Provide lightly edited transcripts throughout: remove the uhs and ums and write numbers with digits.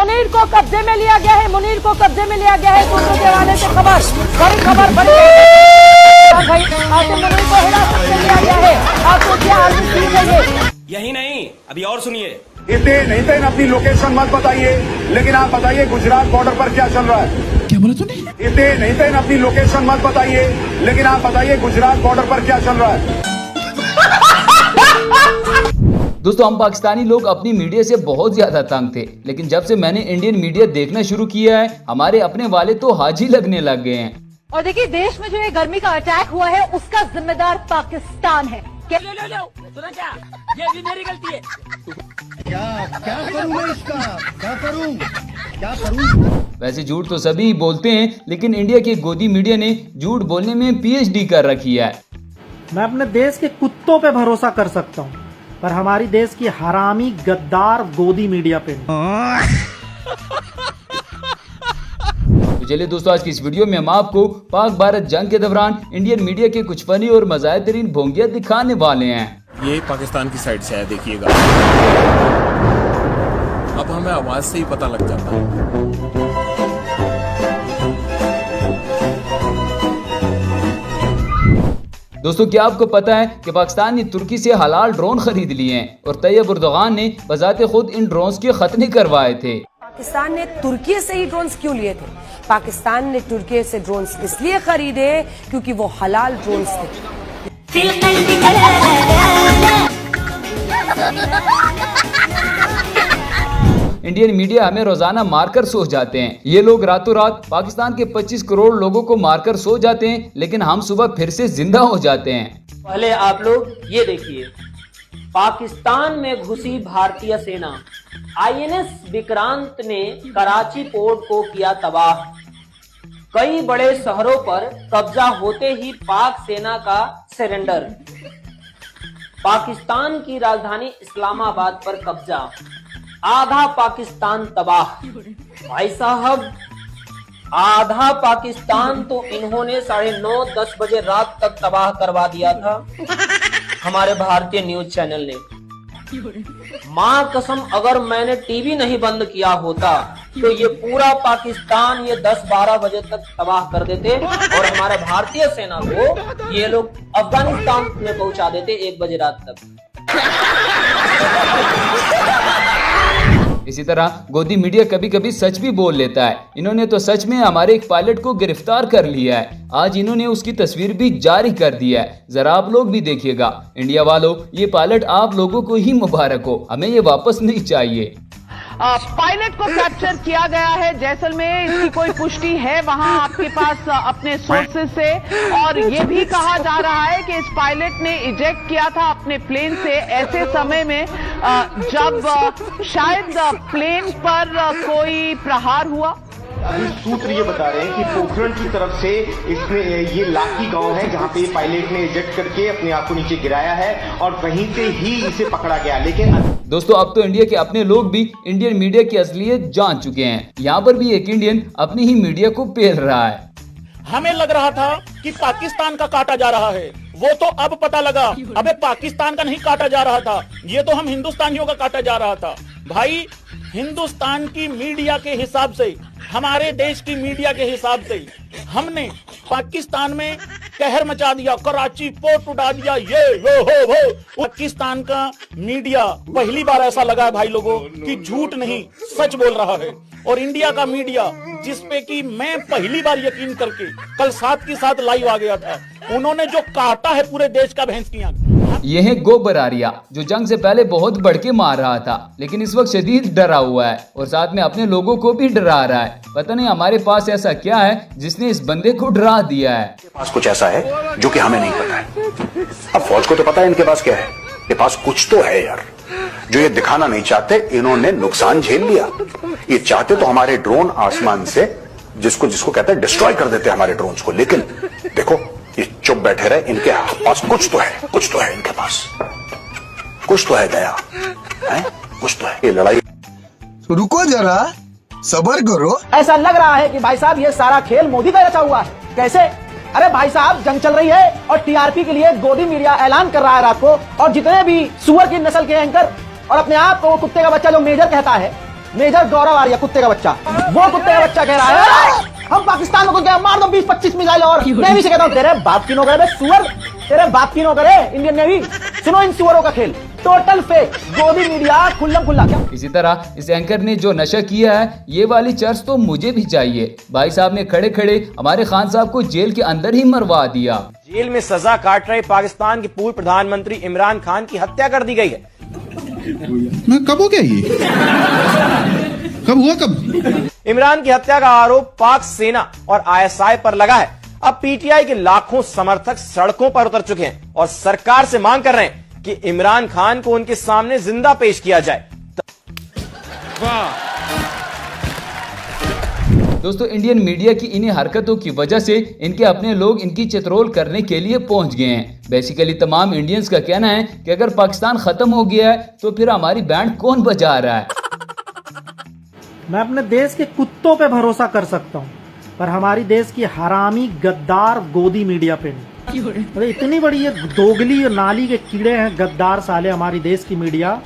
मुनीर को कब्जे में लिया गया है, मुनीर को कब्जे में लिया गया है। दूसरे के हवाले से खबर, बड़ी खबर बड़ी मुनीर को हिरासत में लिया गया है। आपको क्या यही नहीं, अभी और सुनिए। इतने नहीं थे अपनी लोकेशन मत बताइए, लेकिन आप बताइए गुजरात बॉर्डर पर क्या चल रहा है। क्या बोला तूने? इतने नहीं थे अपनी लोकेशन मत बताइए, लेकिन आप बताइए गुजरात बॉर्डर पर क्या चल रहा है। दोस्तों, हम पाकिस्तानी लोग अपनी मीडिया से बहुत ज्यादा तंग थे, लेकिन जब से मैंने इंडियन मीडिया देखना शुरू किया है, हमारे अपने वाले तो हाजी लगने लग गए हैं। और देखिए, देश में जो ये गर्मी का अटैक हुआ है उसका जिम्मेदार पाकिस्तान है। सुना क्या? ये भी मेरी गलती है। क्या करूं मैं इसका? क्या करूं? वैसे झूठ तो सभी बोलते हैं, लेकिन इंडिया के गोदी मीडिया ने झूठ बोलने में PhD कर रखी है। मैं अपने देश के कुत्तों पे भरोसा कर सकता हूँ, पर हमारी देश की हरामी गद्दार गोदी मीडिया पे नहीं। तो चलिए दोस्तों, आज की इस वीडियो में हम आपको पाक भारत जंग के दौरान इंडियन मीडिया के कुछ फनी और मज़ाहिर भोंगिया दिखाने वाले हैं। ये पाकिस्तान की साइड से है, देखिएगा। अब हमें आवाज से ही पता लग जाता है। दोस्तों, क्या आपको पता है कि पाकिस्तान ने तुर्की से हलाल ड्रोन खरीद लिए हैं और तैयब उर्दगान ने बजाते खुद इन ड्रोन्स के खतने करवाए थे। पाकिस्तान ने तुर्की से ही ड्रोन्स क्यों लिए थे? पाकिस्तान ने तुर्की से ड्रोन्स इसलिए खरीदे क्योंकि वो हलाल ड्रोन्स थे। इंडियन मीडिया हमें रोजाना मारकर सो जाते हैं। ये लोग रातों रात पाकिस्तान के 25 करोड़ लोगों को मारकर सो जाते हैं, लेकिन हम सुबह फिर से जिंदा हो जाते हैं। पहले आप लोग ये देखिए, पाकिस्तान में घुसी भारतीय सेना। INS विक्रांत ने कराची पोर्ट को किया तबाह। कई बड़े शहरों पर कब्जा होते ही पाक सेना का सरेंडर। पाकिस्तान की राजधानी इस्लामाबाद पर कब्जा, आधा पाकिस्तान तबाह। भाई साहब, आधा पाकिस्तान तो इन्होंने 9:30-10 बजे रात तक तबाह करवा दिया था हमारे भारतीय न्यूज चैनल ने। मां कसम, अगर मैंने टीवी नहीं बंद किया होता तो ये पूरा पाकिस्तान ये 10-12 बजे तक तबाह कर देते और हमारे भारतीय सेना को ये लोग अफगानिस्तान में पहुंचा देते 1 बजे रात तक। इसी तरह गोदी मीडिया कभी कभी सच भी बोल लेता है। इन्होंने तो सच में हमारे एक पायलट को गिरफ्तार कर लिया है। आज इन्होंने उसकी तस्वीर भी जारी कर दी है, जरा आप लोग भी देखिएगा। इंडिया वालों, ये पायलट आप लोगों को ही मुबारक हो, हमें ये वापस नहीं चाहिए। पायलट को कैप्चर किया गया है जैसलमेर, इसकी कोई पुष्टि है वहां आपके पास अपने सोर्सेज से? और ये भी कहा जा रहा है कि इस पायलट ने इजेक्ट किया था अपने प्लेन से ऐसे समय में जब शायद प्लेन पर कोई प्रहार हुआ। अभी सूत्र ये बता रहे हैं कि पोखरण की तरफ से इसमें ये लाठी गांव है जहां पे पायलट ने इजेक्ट करके अपने आप को नीचे गिराया है और वहीं से ही इसे पकड़ा गया। लेकिन दोस्तों, अब तो इंडिया के अपने लोग भी इंडियन मीडिया की असलियत जान चुके हैं। यहाँ पर भी एक इंडियन अपनी ही मीडिया को पेल रहा है। हमें लग रहा था कि पाकिस्तान का काटा जा रहा है, वो तो अब पता लगा अबे पाकिस्तान का नहीं काटा जा रहा था, ये तो हम हिंदुस्तानियों का काटा जा रहा था। भाई, हिंदुस्तान की मीडिया के हिसाब से, हमारे देश की मीडिया के हिसाब से हमने पाकिस्तान में कहर मचा दिया, कराची पोर्ट उड़ा दिया, ये वो। पाकिस्तान का मीडिया पहली बार ऐसा लगा है भाई लोगों कि झूठ नहीं सच बोल रहा है। और इंडिया का मीडिया, जिसपे कि मैं पहली बार यकीन करके कल साथ के साथ लाइव आ गया था, उन्होंने जो काटा है पूरे देश का भैंस की आंख। ये है गोबर आर्या, जो जंग से पहले बहुत बढ़ के मार रहा था, लेकिन इस वक्त शदीद डरा हुआ है और साथ में अपने लोगों को भी डरा रहा है। पता नहीं हमारे पास ऐसा क्या है जिसने इस बंदे को डरा दिया है। इनके पास कुछ ऐसा है जो कि हमें नहीं पता है। अब फौज को तो पता है इनके पास क्या है, इनके पास कुछ तो है यार, जो ये दिखाना नहीं चाहते। इन्होंने नुकसान झेल लिया। ये चाहते तो हमारे ड्रोन आसमान से जिसको कहते हैं डिस्ट्रॉय कर देते हमारे ड्रोन्स को, लेकिन देखो ये चुप बैठे रहे। इनके पास कुछ तो है इनके पास कुछ तो है दया है, कुछ तो है। ये लड़ाई, रुको जरा, सब्र करो। ऐसा लग रहा है कि भाई साहब ये सारा खेल मोदी का रचा हुआ है। कैसे? अरे भाई साहब, जंग चल रही है और TRP के लिए गोदी मीडिया ऐलान कर रहा है रात को, और जितने भी सुअर की नस्ल के एंकर और अपने आप को कुत्ते का बच्चा जो मेजर कहता है, मेजर गौरव आर्या कुत्ते का बच्चा, वो कुत्ते का बच्चा कह रहा है हम पाकिस्तान में घुस गए, मार दो 20-25 मिसाइल और। नेवी से कहता हूँ तेरे बाप की नौकरे सुअर, तेरे बाप की नौकरे इंडियन नेवी। सुनो इन सुअरों का खेल, टोटल फेक, गोदी मीडिया खुल्लम खुल्ला। क्या इसी तरह इस एंकर ने जो नशा किया है, ये वाली चर्च तो मुझे भी चाहिए। भाई साहब ने खड़े खड़े हमारे खान साहब को जेल के अंदर ही मरवा दिया। जेल में सजा काट रहे पाकिस्तान के पूर्व प्रधानमंत्री इमरान खान की हत्या कर दी गई है। कब हो गया ये? कब हुआ कब? इमरान की हत्या का आरोप पाक सेना और ISI पर लगा है। अब PTI के लाखों समर्थक सड़कों पर उतर चुके हैं और सरकार से मांग कर रहे हैं कि इमरान खान को उनके सामने जिंदा पेश किया जाए। दोस्तों, इंडियन मीडिया की इन्हीं हरकतों की वजह से इनके अपने लोग इनकी चित्रोल करने के लिए पहुंच गए हैं। बेसिकली तमाम इंडियंस का कहना है कि अगर पाकिस्तान खत्म हो गया है तो फिर हमारी बैंड कौन बजा रहा है। मैं अपने देश के कुत्तों पे भरोसा कर सकता हूँ, पर हमारी देश की हरामी गद्दार गोदी मीडिया पे नहीं। मतलब इतनी बड़ी ये दोगली और नाली के कीड़े हैं गद्दार साले हमारी देश की मीडिया,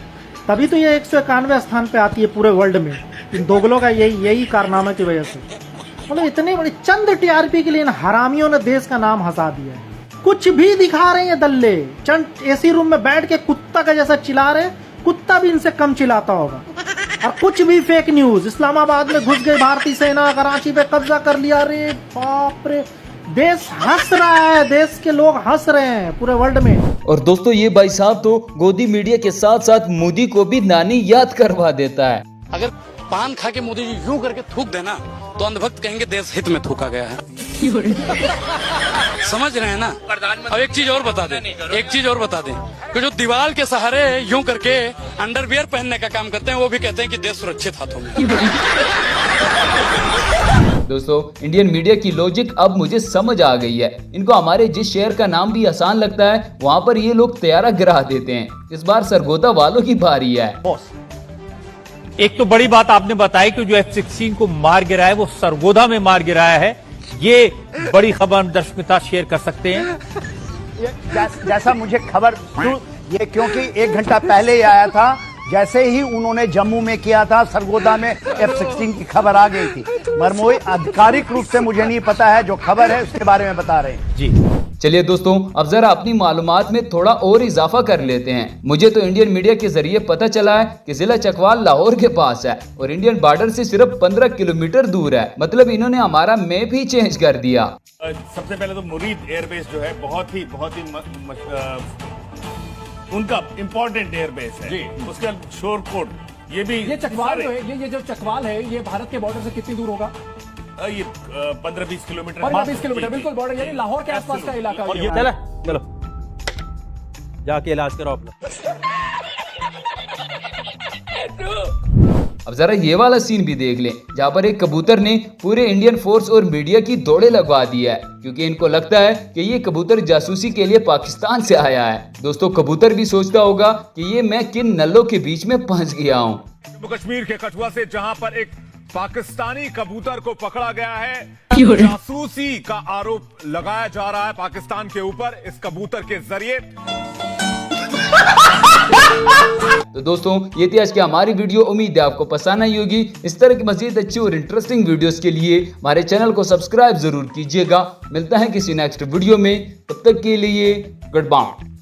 तभी तो ये 191 स्थान पे आती है पूरे वर्ल्ड में, इन दोगलों का यही कारनामे की वजह से। मतलब इतनी बड़ी चंद TRP के लिए इन हरामियों ने देश का नाम हंसा दिया है। कुछ भी दिखा रहे हैं दल्ले, चंद AC रूम में बैठ के कुत्ता का जैसा चिल्ला रहे, कुत्ता भी इनसे कम चिल्लाता होगा। और कुछ भी फेक न्यूज, इस्लामाबाद में घुस गई भारतीय सेना, कराची पे कब्जा कर लिया। रे बाप रे, देश हंस रहा है, देश के लोग हंस रहे हैं पूरे वर्ल्ड में। और दोस्तों, ये भाई साहब तो गोदी मीडिया के साथ साथ मोदी को भी नानी याद करवा देता है। अगर पान खा के मोदी जी यूं करके थूक देना तो अंधभक्त कहेंगे देश हित में थूका गया है। समझ रहे हैं ना। अब एक चीज और बता दें, कि जो दीवार के सहारे यूं करके अंडरवियर पहनने का काम करते हैं, वो भी कहते हैं कि देश सुरक्षित हाथों में। दोस्तों, इंडियन मीडिया की लॉजिक अब मुझे समझ आ गई है। इनको हमारे जिस शहर का नाम भी आसान लगता है, वहाँ पर ये लोग तैयारा गिरा देते हैं। इस बार सरगोदा वालों की बारी है। एक तो बड़ी बात आपने बताई कि जो F-16 को मार गिराया वो सरगोदा में मार गिराया है। ये बड़ी खबर दर्शक मित्र शेयर कर सकते हैं। जैसा मुझे खबर ये क्योंकि 1 घंटा पहले ही आया था, जैसे ही उन्होंने जम्मू में किया था, सरगोदा में F-16 की खबर आ गई थी। मरमोई आधिकारिक रूप से मुझे नहीं पता है, जो खबर है उसके बारे में बता रहे हैं जी। चलिए दोस्तों, अब जरा अपनी मालूमात में थोड़ा और इजाफा कर लेते हैं। मुझे तो इंडियन मीडिया के जरिए पता चला है कि जिला चकवाल लाहौर के पास है और इंडियन बॉर्डर से सिर्फ 15 किलोमीटर दूर है। मतलब इन्होंने हमारा मैप ही चेंज कर दिया। सबसे पहले तो मुरीद एयरबेस जो है बहुत ही उनका इम्पोर्टेंट एयरबेस है जी। उसके शोरकोट ये भी, ये चकवाल ये जो चकवाल है, ये भारत के बॉर्डर से कितनी दूर होगा? ये 15-20 किलोमीटर। 15-20 किलोमीटर, बिल्कुल बॉर्डर, यानी लाहौर के आसपास का इलाका। चलो जाके इलाज करो अपना। अब जरा ये वाला सीन भी देख लें, जहाँ पर एक कबूतर ने पूरे इंडियन फोर्स और मीडिया की दौड़े लगवा दी है, क्योंकि इनको लगता है कि ये कबूतर जासूसी के लिए पाकिस्तान से आया है। दोस्तों, कबूतर भी सोचता होगा कि ये मैं किन नल्लों के बीच में फंस गया हूँ। जम्मू कश्मीर के कठुआ से जहां पर एक पाकिस्तानी कबूतर को पकड़ा गया है, जासूसी का आरोप लगाया जा रहा है पाकिस्तान के ऊपर इस कबूतर के जरिए। तो दोस्तों, ये थी आज की हमारी वीडियो। उम्मीद है आपको पसंद आई होगी। इस तरह की मजीद अच्छी और इंटरेस्टिंग वीडियोस के लिए हमारे चैनल को सब्सक्राइब जरूर कीजिएगा। मिलता है किसी नेक्स्ट वीडियो में, तब तक के लिए गुड बाय।